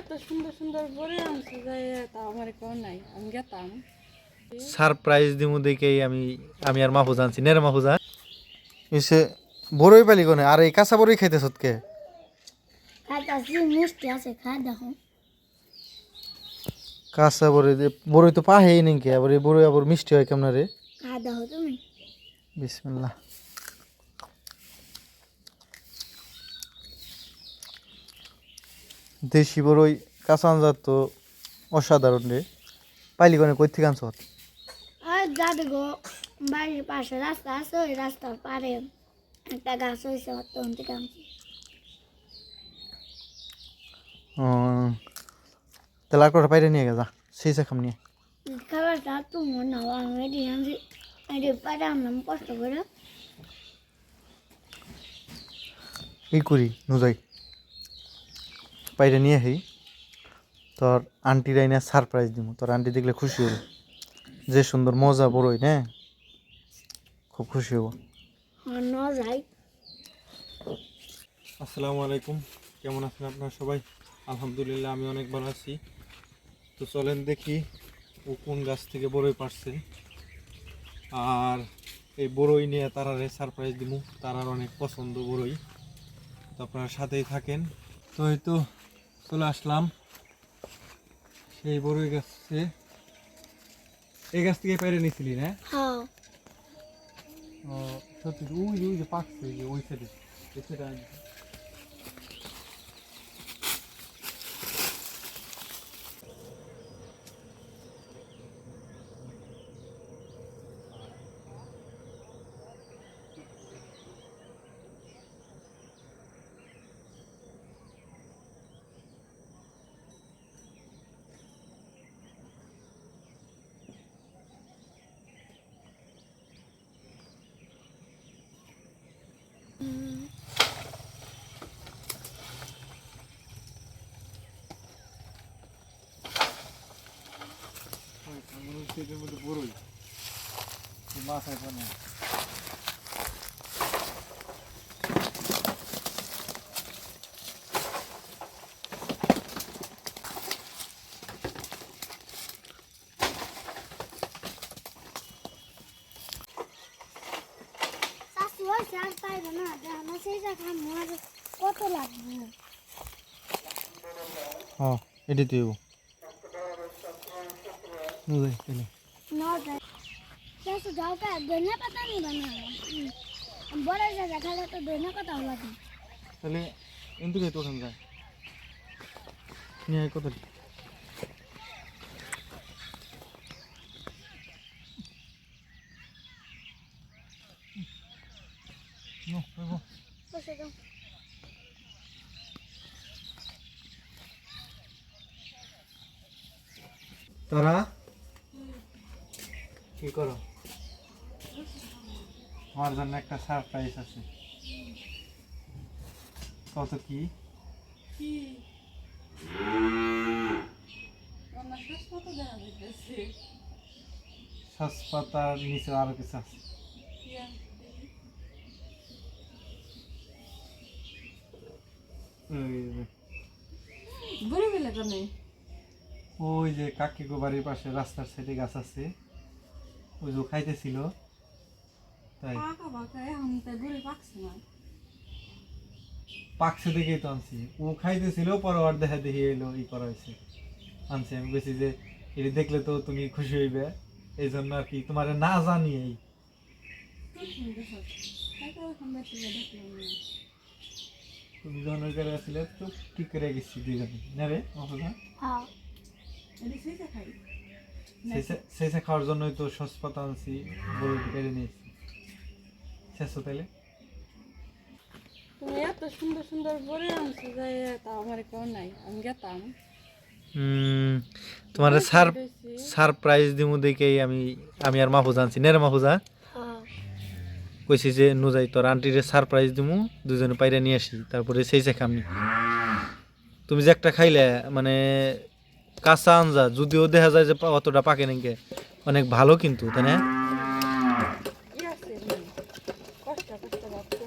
এত সুন্দর সুন্দর বড়ি আনছে যাই তা আমার কেউ নাই আমি গেতাম সারপ্রাইজ দিমু দেখেই আমি আমি আর মাহফুজ আনছি নেরে মাহফুজা এসে বড়ই পালি কোনে আর এই কাঁচা বড়ই খাইতেছ কে খাইতাছি মিষ্টি আছে খাই দেখো কাঁচা বড়ই বড়ই তো পাহেই নাকি আবার এই বড়ই আবার মিষ্টি হয় কেমন রে খাই দেখো তুমি বিসমিল্লাহ দেশি বড়ই কাঁচা আনজাত তো অসাধারণ রে পাইলি কোনে কই থেকে আনছ আর দাদু গো বাড়ির পাশে রাস্তা আছে ওই রাস্তার পারে একটা গাছ হয়েছে তখন থেকে আনছি তাহলে আর কটা পাইরে নিয়ে গেছা সেই খাম নিয়ে খাবারটা তোমার নাও আমি এটি আনছি এটি পারে আনলাম কষ্ট করে এই করি নুজাই পাইরে নিয়ে হেই তোর আন্টির আইনা সারপ্রাইজ দিব তোর আন্টি দেখলে খুশি হবো যে সুন্দর মজা বড়ই না খুব খুশি হবো ন যাই আসসালামু আলাইকুম কেমন আছেন আপনারা সবাই আলহামদুলিল্লাহ আমি অনেক ভালো আছি তো চলেন দেখি ও কোন গাছ থেকে বড়ই পারছে আর এই বড়ই নিয়ে তারারে সারপ্রাইজ দিব তারার অনেক পছন্দ বড়ই তো আপনারা সাথেই থাকেন তো এই তো চলে আসলাম সেই বড়ই গাছে এই গাছ থেকে পেরে নিয়েছিলি না হ্যাঁ ও সত্যি ওই যে পাকছে ওই সাইডে সেটা এর মধ্যে বড়ই মাথায় পানে শাশু হয়েছে আর পাইবে না আমার সেই জায়গায় আমার কত লাগবে হ্যাঁ এটি তুই নুজাই তাহলে ন যাই শাশু যাও কা ধনিয়া পাতা নিবা না বড় জায়গা খালে তো ধনিয়া পাতা লাগে তাহলে এনটুকে তো ওখান যায় নিয়ে কত বসে যাও তারা কি করো আমার জন্য একটা সারপ্রাইজ আছে কত কি কি আমার শেষ কত দেখা যাইতেছে সসপাতার নিচে আরো কিছু আছে বড়ি বেলা কেন ওই যে কাকিগো বাড়ির পাশে রাস্তার সাইডে গাছ আছে ওই যে খাইতেছিল তাই পাকা পাকা এখন তাই বড়ি পাকছে না পাকছে দেখেই তো আনছি ও খাইতেছিল পরে ওর দেখা দেখি এলো ই করা হয়েছে আনছি আমি বেশি যে এটি দেখলে তো তুমি খুশি হইবে এই জন্য আর কি তোমার না জানিয়েই তুমি যখন ওই করে আসলে তো ঠিক করে গেছি দুইজনে না রে হ্যাঁ শেষে খাওয়ার জন্যই তো সসপাতা আনছি বড় পেরে নিয়েছি শেষ তাইলে তুমি এত সুন্দর সুন্দর বড়ি আনছে যাই তা আমার কেউ নাই আমি গেতাম তোমার সারপ্রাইজ দিমু দেখেই আমি আর মাহফুজ আনছি নেরে মাহফুজা হ্যাঁ কইছি যে নুজাই তোর আন্টিরে সারপ্রাইজ দিমু দুজনে পাইরা নিয়ে আসি তারপরে সেই খামনি তুমি যে একটা খাইলে মানে কাঁচা আঞ্জা যদিও দেখা যায় যে অতটা পাকে নাকি অনেক ভালো কিন্তু তাই না কষ্ট কষ্ট ভাবতো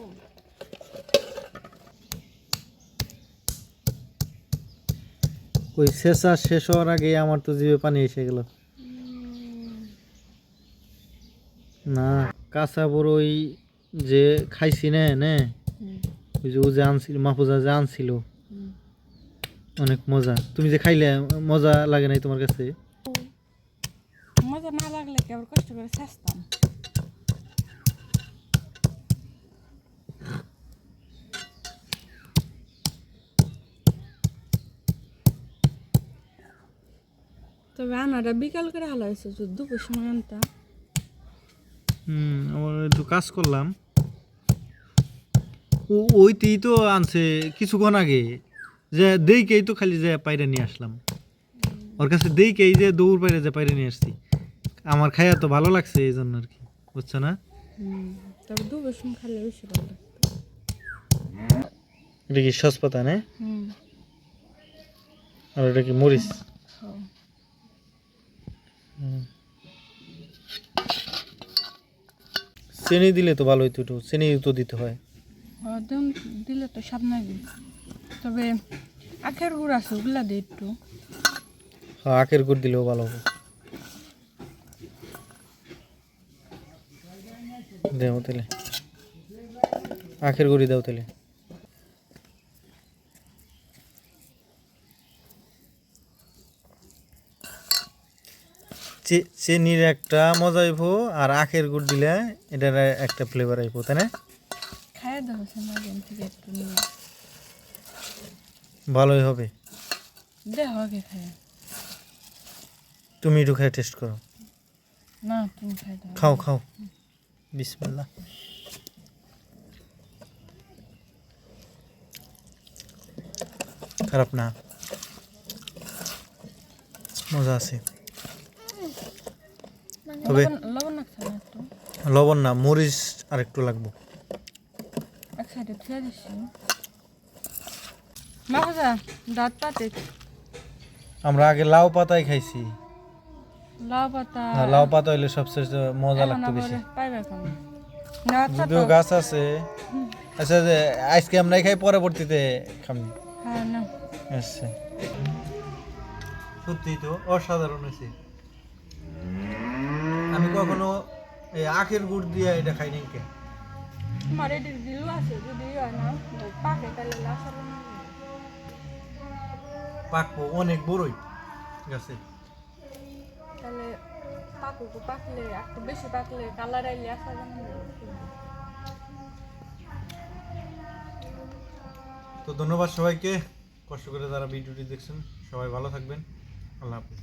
ওই শেষা শেষ হওয়ার আগে আমার তো জিভে পানি এসে গেল। না কাঁচা বড়ই যে খাইছি না নে, ওই যে ও যে আনছিল মাহফুজা যে আনছিল, অনেক মজা। তুমি যে খাইলে মজা লাগে নাই তোমার কাছে? মজা না লাগলে কি আবার কষ্ট করে চেষ্টাম। তবে আনাটা বিকাল করে হালাইছে, যদি দুপুর সময় আনতা। আমার একটু কাজ করলাম। ওইতেই তো আনছে কিছুক্ষণ আগে, যে দেইকেই তো খালি যে পাইরে নিয়ে আসলাম ওর কাছে, দেইকেই যে দৌড় পাইরে যে পাইরে নিয়ে আসছি। আমার খাইয়া তো ভালো লাগছে এই জন্য আর কি, বুঝছো না? তবে দুপুর সময় খাইলে বেশি ভালো লাগতো। এটা কি সসপাতা না? আর এটা কি মরিচ? চিনি দিলে তো ভালো হইতো, একটু চিনি তো দিতে হয়। দিলে তো স্বাদ লাগবে। তবে আখের গুড় আছে, ওগুলা দিই একটু। হ্যাঁ, আখের গুড় দিলেও ভালো হবে। দেও তাহলে আখের গুড়ি দাও তাহলে। চিনির একটা মজা আইব, আর আখের গুড় দিলে এটার একটা ফ্লেভার আইব, তাই না? খাইয়ে দেওয়া থেকে একটু নিয়ে ভালোই হবে। দেহ আগে খাইয়ে। তুমি একটু খাই টেস্ট করো। না তুমি খাই দাও। খাও খাও, বিসমিল্লাহ। খারাপ না, মজা আছে। তবে লবণ লাগছে না একটু? লবণ না, মরিচ আর একটু লাগবো। এক সাইডে থুয়ে দিচ্ছি। মাখা দাঁত পাতে। আমরা আগে লাউ পাতায় খাইছি। লাউ পাতা? হ্যাঁ, লাউ পাতা হইলে সবচেয়ে মজা লাগতো বেশি। পাইবে কেন? যদিও গাছ আছে। আচ্ছা, যে আজকে আমরাই খাই, পরবর্তীতে খামনি। হ্যাঁ না আচ্ছা, সত্যি তো অসাধারণ হয়েছে। আমি কখনো এই আখের গুড় দিয়ে এটা খাই নাই। কে আমার এটি দিলু আছে, যদি হয় না পাকে তাহলে লাসার পাকবো অনেক বড়ই গাছে। তাহলে পাকুকু পাকলে একটু বেশি পাকলে কালার আইলে আসা যাবে। তো ধন্যবাদ সবাইকে, কষ্ট করে যারা ভিডিওটি দেখছেন। সবাই ভালো থাকবেন। আল্লাহ হাফেজ।